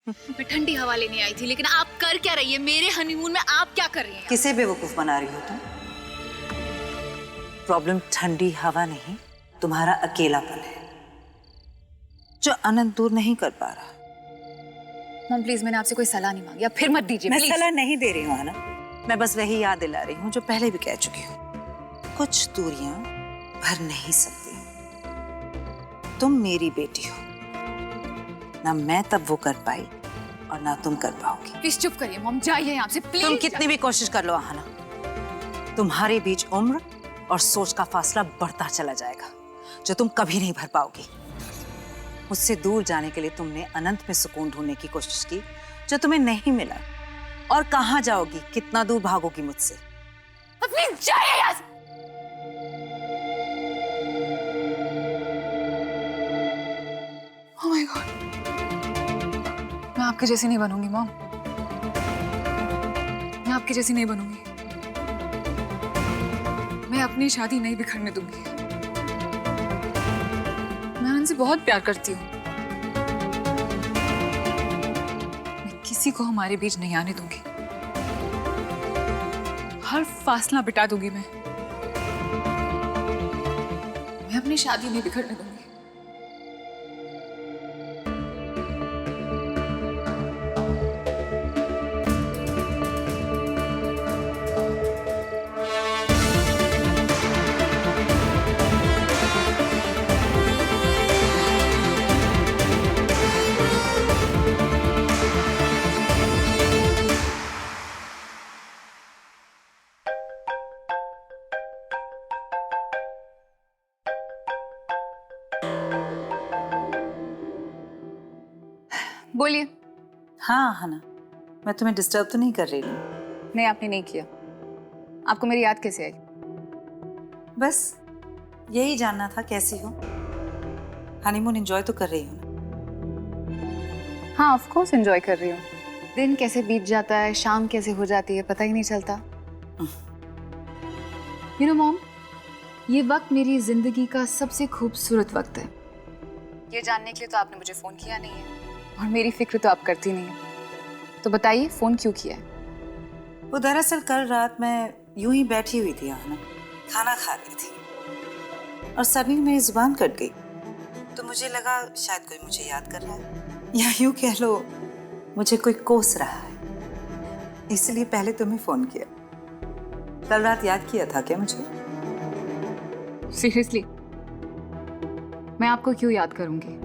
मैं ठंडी हवा लेने आई थी, लेकिन आप कर क्या रही है मेरे हनीमून में? आप क्या कर रही हैं? किसे बेवकूफ बना रही हो तुम? प्रॉब्लम ठंडी हवा नहीं, तुम्हारा अकेलापन है जो अनंत दूर नहीं कर पा रहा। मॉम प्लीज, मैंने आपसे कोई सलाह नहीं मांगी, आप फिर मत दीजिए। मैं प्लीज। सलाह नहीं दे रही हूँ ना, मैं बस वही याद दिला रही हूँ जो पहले भी कह चुकी हूँ। कुछ दूरियां भर नहीं सकती। तुम मेरी बेटी हो ना, मैं तब वो कर पाई और ना तुम कर पाओगी। प्लीज चुप करिए मॉम, जाइए यहाँ से प्लीज। तुम कितनी भी कोशिश कर लो आहाना, तुम्हारे बीच उम्र और सोच का फासला बढ़ता चला जाएगा जो तुम कभी नहीं भर पाओगी। मुझसे दूर जाने के लिए तुमने अनंत में सुकून ढूंढने की कोशिश की जो तुम्हें नहीं मिला। और कहाँ जाओगी, कितना दूर भागोगी मुझसे? प्लीज जाइए यहाँ से। Oh my God, मैं आपके जैसी नहीं बनूंगी मॉम, मैं आपके जैसी नहीं बनूंगी। मैं अपनी शादी नहीं बिखरने दूंगी। मैं उनसे बहुत प्यार करती हूँ। मैं किसी को हमारे बीच नहीं आने दूंगी। हर फासला बिटा दूंगी मैं अपनी शादी नहीं बिखरने दूंगी। बोलिए। हाँ आहाना, मैं तुम्हें डिस्टर्ब तो नहीं कर रही हूँ? नहीं, आपने नहीं किया। आपको मेरी याद कैसे आई? बस यही जानना था कैसी हो। हनीमून एंजॉय तो कर रही हो ना? हाँ, ऑफ कोर्स एंजॉय कर रही हूँ। दिन कैसे बीत जाता है, शाम कैसे हो जाती है, पता ही नहीं चलता। यू नो मॉम, ये वक्त मेरी जिंदगी का सबसे खूबसूरत वक्त है। ये जानने के लिए तो आपने मुझे फोन किया नहीं है और मेरी फिक्र तो आप करती नहीं है। तो बताइए फोन क्यों किया है? वो दरअसल कल रात मैं यूं ही बैठी हुई थी आहाना, खाना खा रही थी और सडनली मेरी जुबान कट गई। तो मुझे लगा शायद कोई मुझे याद कर रहा है, या यूं कह लो मुझे कोई कोस रहा है, इसलिए पहले तुम्हें फोन किया। कल रात याद किया था क्या मुझे? सीरियसली, मैं आपको क्यों याद करूंगी?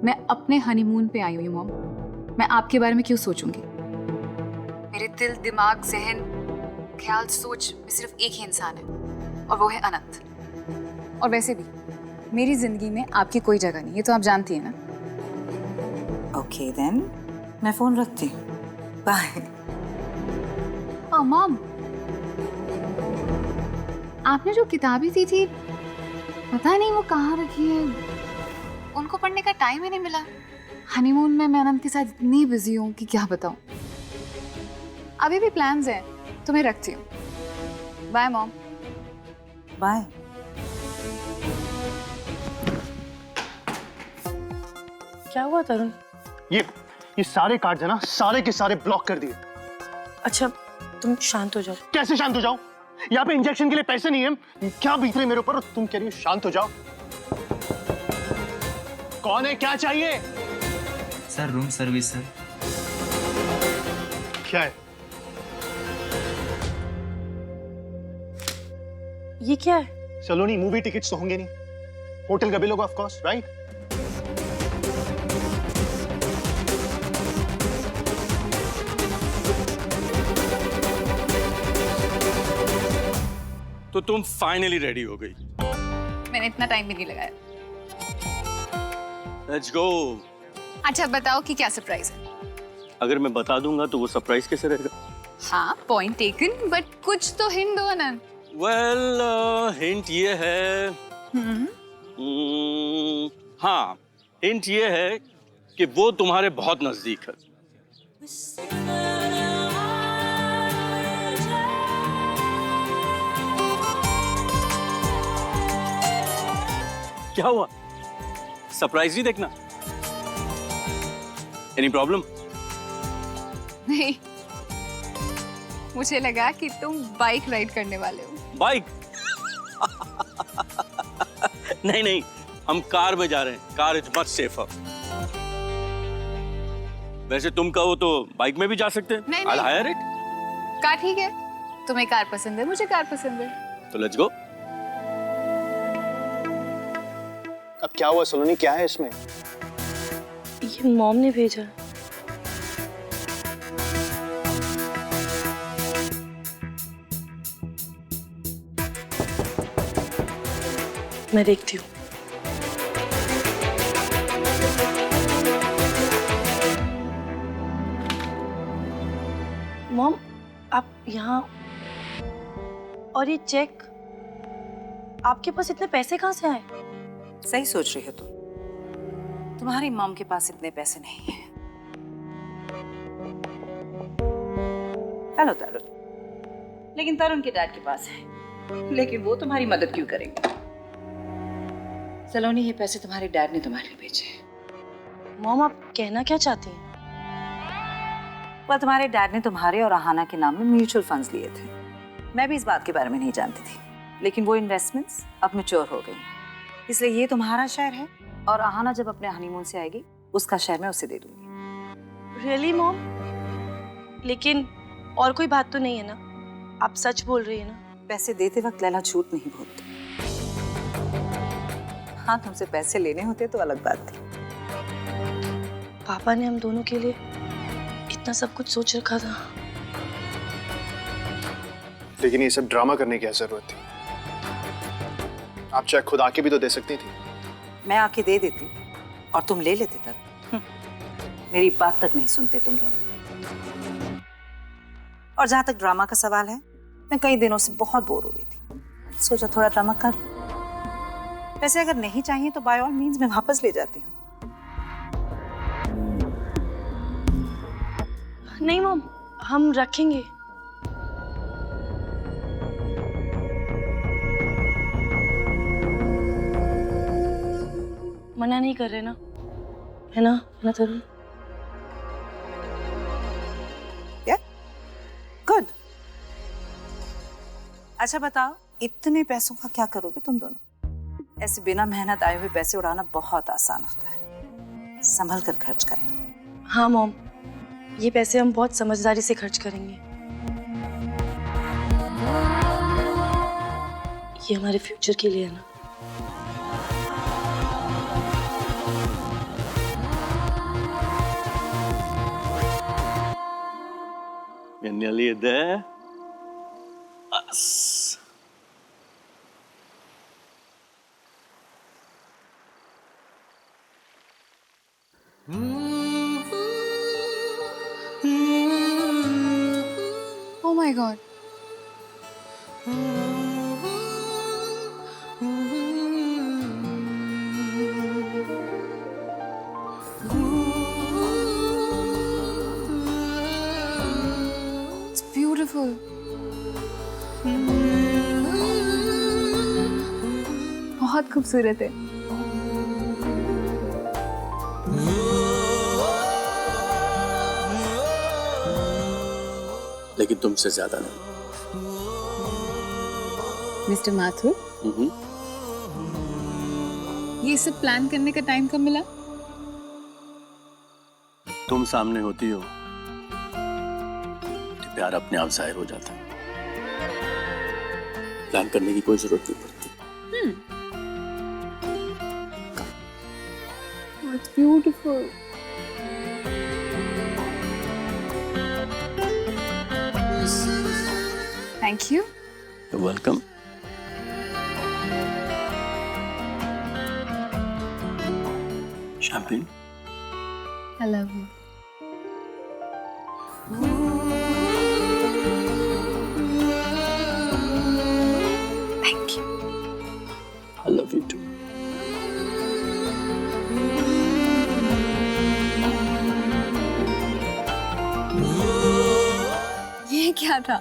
मैं अपने हनीमून पे आई हुई हूँ मॉम, मैं आपके बारे में क्यों सोचूंगी? मेरे दिल, दिमाग, जहन, ख्याल, सोच में सिर्फ एक ही इंसान है और वो है अनंत। और वैसे भी मेरी जिंदगी में आपकी कोई जगह नहीं, ये तो आप जानती हैं ना। ओके देन, मैं फोन रखती हूँ, बाय। मॉम, आपने जो किताबें दी थी पता नहीं वो कहाँ रखी है, उनको पढ़ने का टाइम ही नहीं मिला। हनीमून में मैं अनंत के साथ इतनी बिजी हूँ कि क्या बताऊँ। अभी भी प्लान्स हैं, तो मैं रखती हूँ। Bye mom. बाय। क्या हुआ तरुण? ये सारे कार्ड है ना, सारे के सारे ब्लॉक कर दिए। अच्छा तुम शांत हो जाओ। कैसे शांत हो जाऊं? यहाँ पे इंजेक्शन के लिए पैसे नहीं है। क्या बीत रही मेरे ऊपर और तुम कह रही हो शांत हो जाओ? कौन है, क्या चाहिए? Sir room service sir. क्या है ये क्या है? सलोनी? मूवी टिकट्स तो होंगे नहीं, होटल का बिल होगा ऑफ कोर्स, राइट? तो तुम फाइनली रेडी हो गई। मैंने इतना टाइम भी नहीं लगाया। Let's go. अच्छा बताओ कि क्या सरप्राइज है? अगर मैं बता दूंगा तो वो सरप्राइज कैसे रहेगा? हाँ, पॉइंट टेकन, बट कुछ तो हिंट दो अनंत। वेल, हिंट ये है, हाँ, हिंट ये है कि वो तुम्हारे बहुत नजदीक है। क्या हुआ? सरप्राइज नहीं देखना? Any problem? नहीं, मुझे लगा कि तुम बाइक राइड करने वाले हो। बाइक? नहीं नहीं, हम कार में जा रहे हैं। Car is much safer. वैसे तुम कहो तो बाइक में भी जा सकते हैं। नहीं, I'll नहीं। hire it। कार ठीक है, तुम्हें कार पसंद है, मुझे कार पसंद है। तो लेट्स गो। अब क्या हुआ सलोनी, क्या है इसमें? ये मॉम ने भेजा। मैं देखती हूँ। मॉम, आप यहाँ, और ये चेक, आपके पास इतने पैसे कहाँ से आए? सही सोच रही हो तुम। तुम्हारी मॉम के पास इतने पैसे नहीं हैं। हेलो तरुण। लेकिन तरुण के डैड के पास है, लेकिन वो तुम्हारी मदद क्यों करेंगे? सलोनी, ये पैसे तुम्हारे डैड ने तुम्हारे लिए भेजे। मॉम, आप कहना क्या चाहती हैं? वह तुम्हारे डैड ने तुम्हारे और आहाना के नाम में म्यूचुअल फंड्स लिए थे। मैं भी इस बात के बारे में नहीं जानती थी, लेकिन वो इन्वेस्टमेंट्स अब मैच्योर हो गई, इसलिए ये तुम्हारा शेयर है और आहाना जब अपने हनीमून से आएगी उसका शेयर मैं उसे दे दूंगी। Really mom? लेकिन और कोई बात तो नहीं है ना? आप सच बोल रही है ना? पैसे देते वक्त लैला झूठ नहीं बोलती। हाँ, तुमसे पैसे लेने होते तो अलग बात थी। पापा ने हम दोनों के लिए इतना सब कुछ सोच रखा था। लेकिन ये सब ड्रामा करने की क्या जरूरत थी? आप चाहे खुद आके भी तो दे सकती थी। मैं आके दे देती और तुम ले लेते तब। मेरी बात तक नहीं सुनते तुम दोनों। और जहां तक ड्रामा का सवाल है, मैं कई दिनों से बहुत बोर हो रही थी, सोचा थोड़ा ड्रामा कर लूं। वैसे अगर नहीं चाहिए तो बाय ऑल मीन्स मैं वापस ले जाती हूँ। नहीं मॉम, हम रखेंगे। मना नहीं कर रहे ना, है ना तरुण? गुड। अच्छा बताओ, इतने पैसों का क्या करोगे तुम दोनों? ऐसे बिना मेहनत आए हुए पैसे उड़ाना बहुत आसान होता है, संभल कर खर्च करना। हाँ मॉम, ये पैसे हम बहुत समझदारी से खर्च करेंगे। ये हमारे फ्यूचर के लिए है ना। We're nearly there. Us. Oh my God. It's beautiful. बहुत खूबसूरत है। लेकिन तुमसे ज्यादा नहीं। मिस्टर माथुर, ये सब प्लान करने का टाइम कब मिला? तुम सामने होती हो तो प्यार अपने आप जाहिर हो जाता है। प्लान करने की कोई जरूरत नहीं पड़ती। It's beautiful. Thank you. You're welcome. Champagne? I love you. Thank you. I love you too. ये क्या था?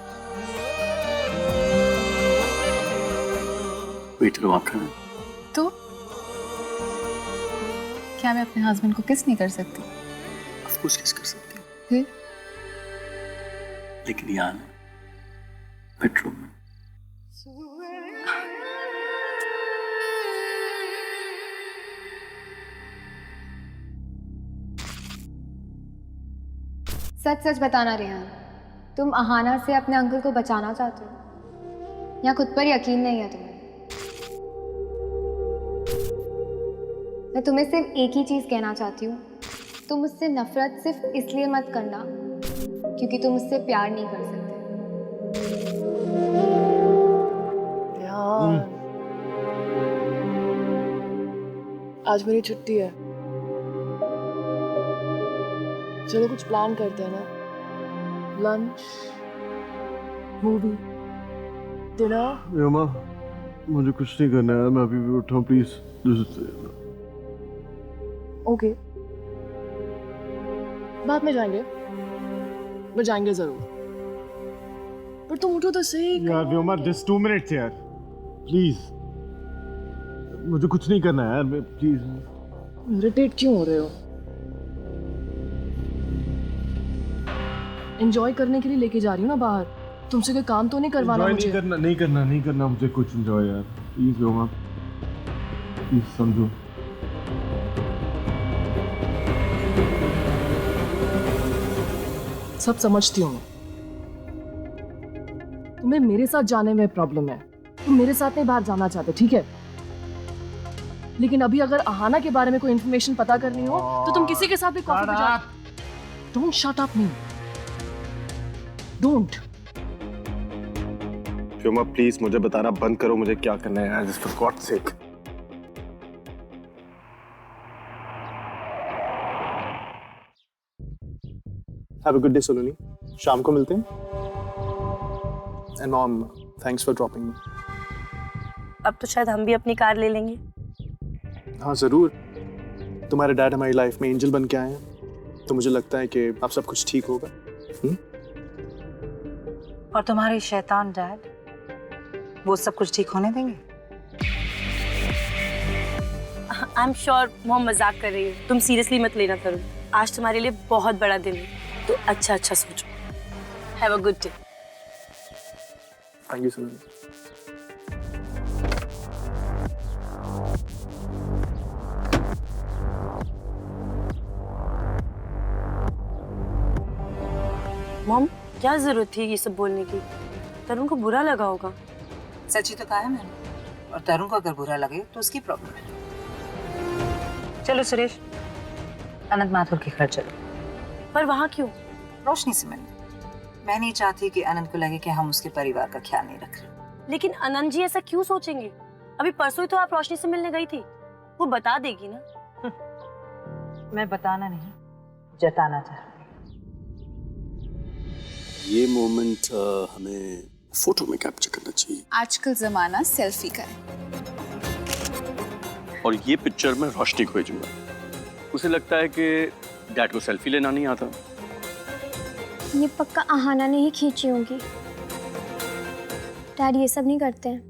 पीटर माखन। तो क्या मैं अपने हस्बैंड को किस नहीं कर सकती? Of पूछ किस कर सकती हूँ, फिर लेकिन यहाँ ना बेडरूम में। सच सच बताना रेहान, तुम अहाना से अपने अंकल को बचाना चाहते हो या खुद पर यकीन नहीं है तुम्हें? मैं तुम्हें सिर्फ एक ही चीज़ कहना चाहती हूँ, तुम मुझसे नफरत सिर्फ इसलिए मत करना क्योंकि तुम मुझसे प्यार नहीं कर सकते। यार आज मेरी छुट्टी है, चलो कुछ प्लान करते हैं ना। Lunch, movie, dinner. यमा, मुझे कुछ नहीं करना है, मैं अभी भी उठा हूँ, प्लीज। ओके, बाद में जाएंगे, मैं जाएंगे जरूर, पर तुम उठो तो सही। यार व्योमा, जस्ट 2 मिनट्स यार, प्लीज। मुझे कुछ नहीं करना है यार, मैं प्लीज। इरिटेट क्यों हो रहे हो? एंजॉय करने के लिए लेके जा रही हूँ ना बाहर, तुमसे कोई काम तो नहीं करवाना मुझे। नहीं करना मुझे कुछ एंजॉय यार, प्लीज व्योमा, प्लीज समझो। सब समझती हूँ, तुम्हें मेरे साथ जाने में प्रॉब्लम है, तुम मेरे साथ नहीं बाहर जाना चाहते, ठीक है? लेकिन अभी अगर अहाना के बारे में कोई इन्फॉर्मेशन पता करनी हो तो तुम किसी के साथ भी कॉफी पे जा। Don't shut up me, don't. Vyoma please मुझे बताना बंद करो, मुझे क्या करना है यार, just for God's sake. Have a good day Soloni, शाम को मिलते हैं। And mom, thanks for dropping me. अब तो शायद हम भी अपनी कार ले लेंगे। हाँ जरूर, तुम्हारे डैड हमारी लाइफ में एंजल बन के आए हैं, तो मुझे लगता है कि अब सब कुछ ठीक होगा। और तुम्हारे शैतान डैड, वो सब कुछ ठीक होने देंगे? आई एम श्योर मोम मजाक कर रही है, तुम सीरियसली मत लेना करो। आज तुम्हारे लिए बहुत बड़ा दिन है, तो अच्छा सोचो। Have a good day. Thank you Soloni. Mom, क्या जरूरत थी ये सब बोलने की? तरुण को बुरा लगा होगा। सच ही तो कहा है मैंने, और तरुण को अगर बुरा लगे तो उसकी प्रॉब्लम है। चलो सुरेश, अनंत माथुर के घर चलो। पर वहाँ क्यों? रोशनी से मिलने। मैं नहीं चाहती कि अनंत को लगे कि हम उसके परिवार का ख्याल नहीं रख रहे। लेकिन अनंत जी ऐसा क्यों सोचेंगे? अभी परसों ही तो आप रोशनी से मिलने गई थी, वो बता देगी ना। मैं बताना नहीं, जताना चाहती। ये मोमेंट हमें फोटो में कैप्चर करना चाहिए। आजकल जमाना सेल्फी का है। और ये पिक्चर में रोशनी को भेजूंगा। उसे लगता है कि डैड को सेल्फी लेना नहीं आता। ये पक्का अहाना ने ही खींची होंगी। डैड ये सब नहीं करते हैं।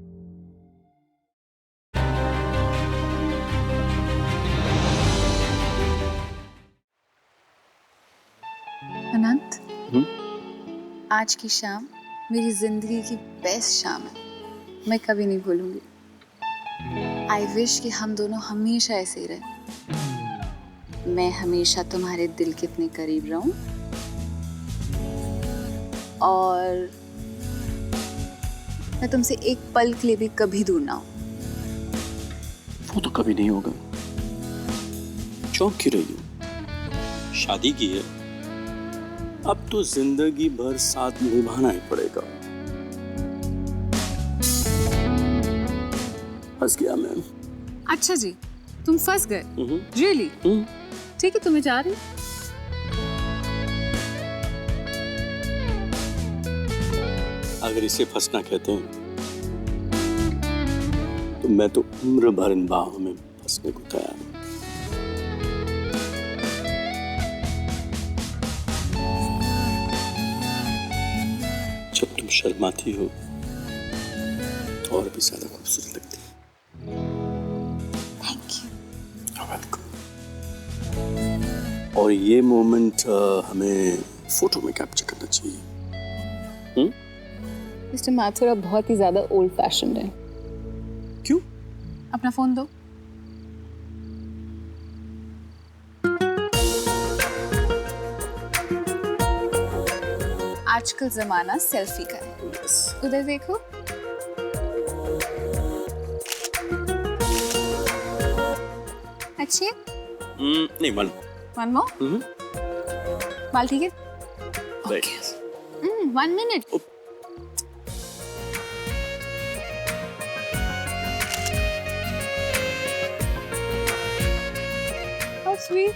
अनंत, आज की शाम मेरी जिंदगी की बेस्ट शाम है, मैं कभी नहीं भूलूंगी। आई विश कि हम दोनों हमेशा ऐसे ही रहे। मैं हमेशा तुम्हारे दिल के इतने करीब रहूं और मैं तुमसे एक पल के लिए भी कभी दूर ना हूं। वो तो कभी नहीं होगा। चौंक क्यों रही हो? शादी की है, अब तो जिंदगी भर साथ निभाना ही पड़ेगा। फंस गया मैं। अच्छा जी, तुम फंस गए? रियली? ठीक है, तुम्हें जा रही। अगर इसे फंसना कहते हैं तो मैं तो उम्र भर इन बाहों में फंसने को तैयार हूं। जब तुम शर्माती हो तो और भी ज्यादा खूबसूरत लगती है। Thank you. वेलकम। और ये मोमेंट हमें फोटो में कैप्चर करना चाहिए। मिस्टर माथुर बहुत ही ज्यादा ओल्ड फैशन है। क्यों? अपना फोन दो। आजकल जमाना सेल्फी का है। उधर देखो। अच्छी है? नहीं मन। One more? बाल ठीक है? Right. 1 minute. How sweet.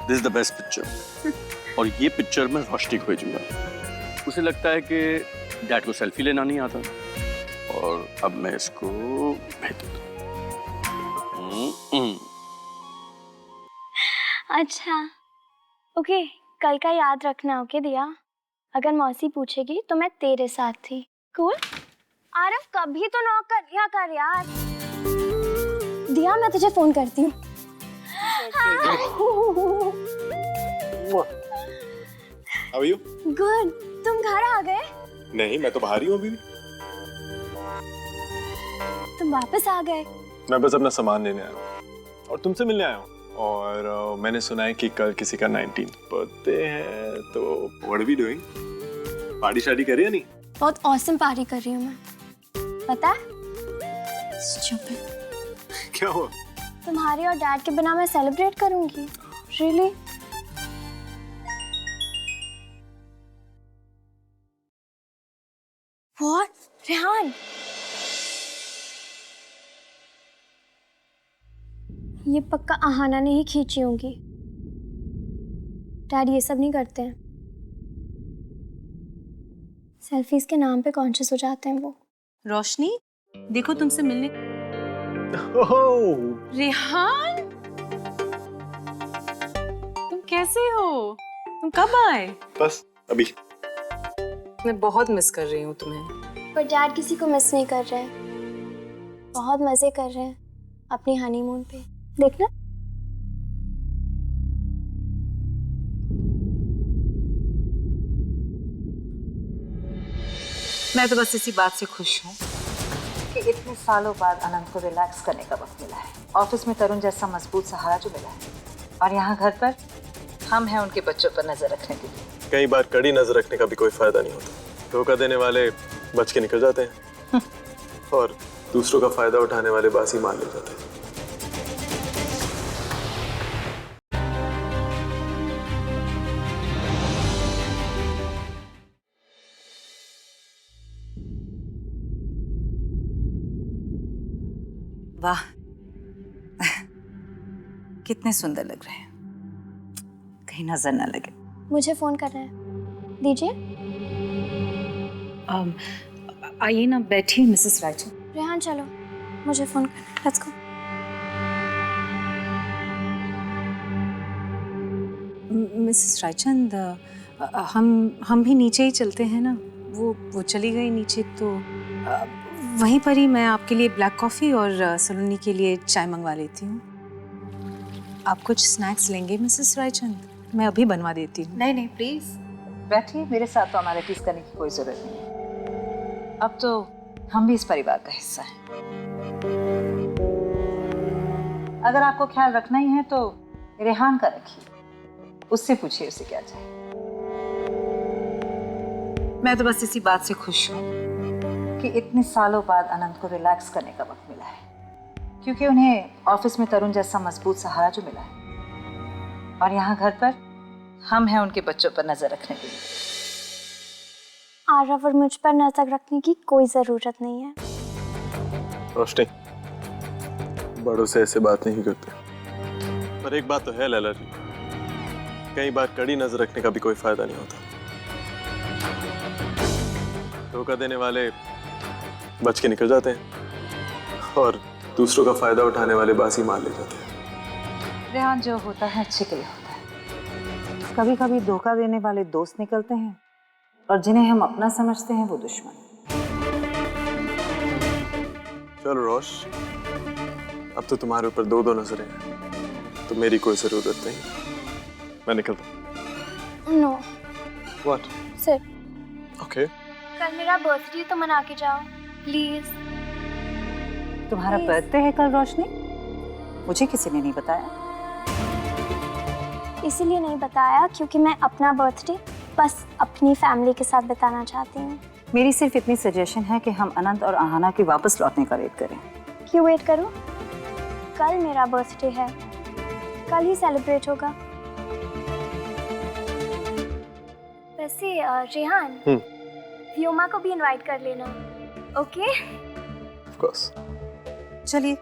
This is the best picture. और ये पिक्चर मैं रोशनी को भेजूंगा। उसे लगता है कि डैड को सेल्फी लेना नहीं आता और अब मैं इसको भेज देता हूं। अच्छा ओके, कल का याद रखना। ओके दिया, अगर मौसी पूछेगी तो मैं तेरे साथ थी। कूल? आरव कभी तो नॉक कर दिया कर यार। दिया मैं तुझे फोन करती हूँ। How are you? गुड, तुम घर आ गए? नहीं, मैं तो बाहर ही हूँ अभी भी। तुम वापस आ गए? मैं बस अपना सामान लेने आया हूँ और तुमसे मिलने आया हूँ। और मैंने सुना है कि कल किसी का 19th बर्थडे है, तो what are we doing? Party शादी करी या नहीं? बहुत ऑसम पार्टी कर रही हूँ मैं, पता है? Stupid. क्या हुआ? तुम्हारे और डैड के बिना मैं सेलिब्रेट करूंगी? Really? What? रेहान, ये पक्का आहाना ने ही खींची होंगी। डैड ये सब नहीं करते हैं। सेल्फीज के नाम पे कॉन्शियस हो जाते हैं वो। रोशनी, देखो तुमसे मिलने। रेहान, तुम कैसे हो? तुम कब आए? बस अभी। मैं बहुत मिस कर रही हूँ तुम्हें। पर डैड किसी को मिस नहीं कर रहे, बहुत मजे कर रहे हैं अपनी हनीमून पे। देखना। मैं तो बस इसी बात से खुश हूँ कि इतने सालों बाद अनंत को रिलैक्स करने का वक्त मिला है। ऑफिस में तरुण जैसा मजबूत सहारा जो मिला है, और यहाँ घर पर हम हैं उनके बच्चों पर नजर रखने के लिए। कई बार कड़ी नजर रखने का भी कोई फायदा नहीं होता। धोखा देने वाले बच के निकल जाते हैं और दूसरों का फायदा उठाने वाले बासी मान ले जाते हैं। वाह, कितने सुंदर लग रहे हैं। कहीं नजर ना लगे। मुझे फोन कर रहे हैं, दीजिए। आइए ना, बैठिए मिसेस राइचन। रेहान चलो, मुझे फोन करना है। Let's go. मिसेस रायचंद, हम भी नीचे ही चलते हैं ना। वो चली गई नीचे, तो वहीं पर ही मैं आपके लिए ब्लैक कॉफ़ी और सलोनी के लिए चाय मंगवा लेती हूँ। आप कुछ स्नैक्स लेंगे मिसेस रायचंद? मैं अभी बनवा देती हूँ। नहीं प्लीज बैठिए, मेरे साथ तो हमारे टीस करने की कोई ज़रूरत नहीं है। अब तो हम भी इस परिवार का हिस्सा हैं। अगर आपको ख्याल रखना ही है तो रेहान का रखिए, उससे पूछिए उसे क्या चाहिए। मैं तो बस इसी बात से खुश हूँ कि इतने सालों बाद अनंत को रिलैक्स करने का वक्त मिला है, क्योंकि उन्हें ऑफिस में तरुण जैसा मजबूत सहारा जो मिला है, और यहाँ घर पर हम हैं उनके बच्चों पर नजर रखने के लिए। आरव और मुझ पर नजर रखने की कोई जरूरत नहीं है। रोशनी, बड़ों से ऐसे बात नहीं करते। पर एक बात तो है लैला जी, कई बार कड़ी नजर रखने का भी कोई फायदा नहीं होता। धोखा देने वाले बच के निकल जाते हैं और दूसरों का फायदा उठाने वाले बासी मान ले जाते हैं। रेहान, जो होता है अच्छे के लिए होता है। कभी कभी धोखा देने वाले दोस्त निकलते हैं और जिन्हें हम अपना समझते हैं वो दुश्मन। चलो रोश, अब तो तुम्हारे ऊपर दो नजरें हैं। तो मेरी कोई जरूरत नहीं। मैं निकलता हूँ। No What? सिर्फ Okay. कल मेरा बर्थडे तो मना के जाओ प्लीज। तुम्हारा Please. बर्थडे है कल रोशनी? मुझे किसी ने नहीं बताया। इसीलिए नहीं बताया क्योंकि मैं अपना बर्थडे बस अपनी फैमिली के साथ बिताना चाहती हूँ। मेरी सिर्फ इतनी सजेशन है कि हम अनंत और आहाना के वापस लौटने का वेट करें। क्यों वेट करूँ? कल मेरा बर्थडे है, कल ही सेलिब्रेट होगा। वैसे रेहान, व्योमा को भी इनवाइट कर लेना, ओके? Of course. चलिए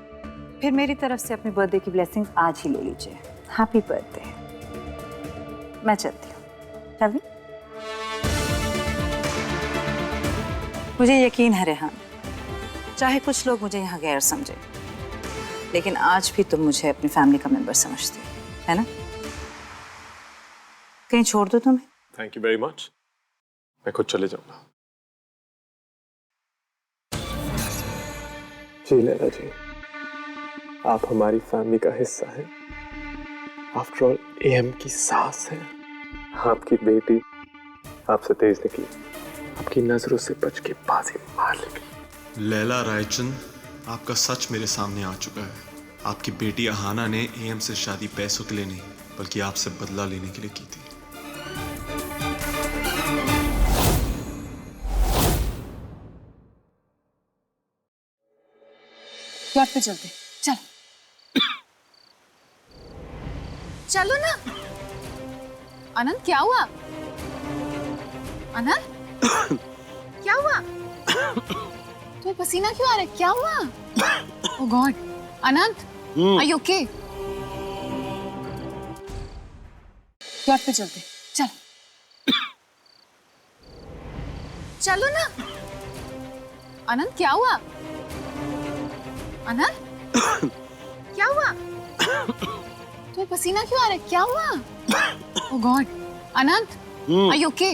फिर मेरी तरफ से अपने बर्थडे की ब्लेसिंग्स आज ही ले लीजिए। Happy birthday. मैं चलती हूँ। चल मुझे यकीन है रेहान, चाहे कुछ लोग मुझे यहाँ गैर समझे, लेकिन आज भी तुम मुझे अपनी फैमिली का मेंबर समझते हो, है ना? कहीं छोड़ दो तुम्हें? Thank you very much. मैं खुद चले जाऊंगा। जी लैला जी, आप हमारी फैमिली का हिस्सा हैं। आफ्टर ऑल एम की सास है, आपकी बेटी आपसे तेज निकली, आपकी नजरों से बच के बाजी मार निकली। लैला रायचंद, आपका सच मेरे सामने आ चुका है। आपकी बेटी अहाना ने एम से शादी पैसों के लिए नहीं बल्कि आपसे बदला लेने के लिए की थी। प्लॉट पे चलते, चल। चलो ना। अनंत क्या हुआ? अनंत क्या हुआ? तुम्हें पसीना क्यों आ रहा है? क्या हुआ? Oh god, Anant, are you okay? Plot पे चलते, चल। चलो ना। अनंत क्या हुआ? अनंत क्या हुआ? तुम्हें पसीना क्यों आ रहा है? क्या हुआ? Oh god, Anant, are you okay?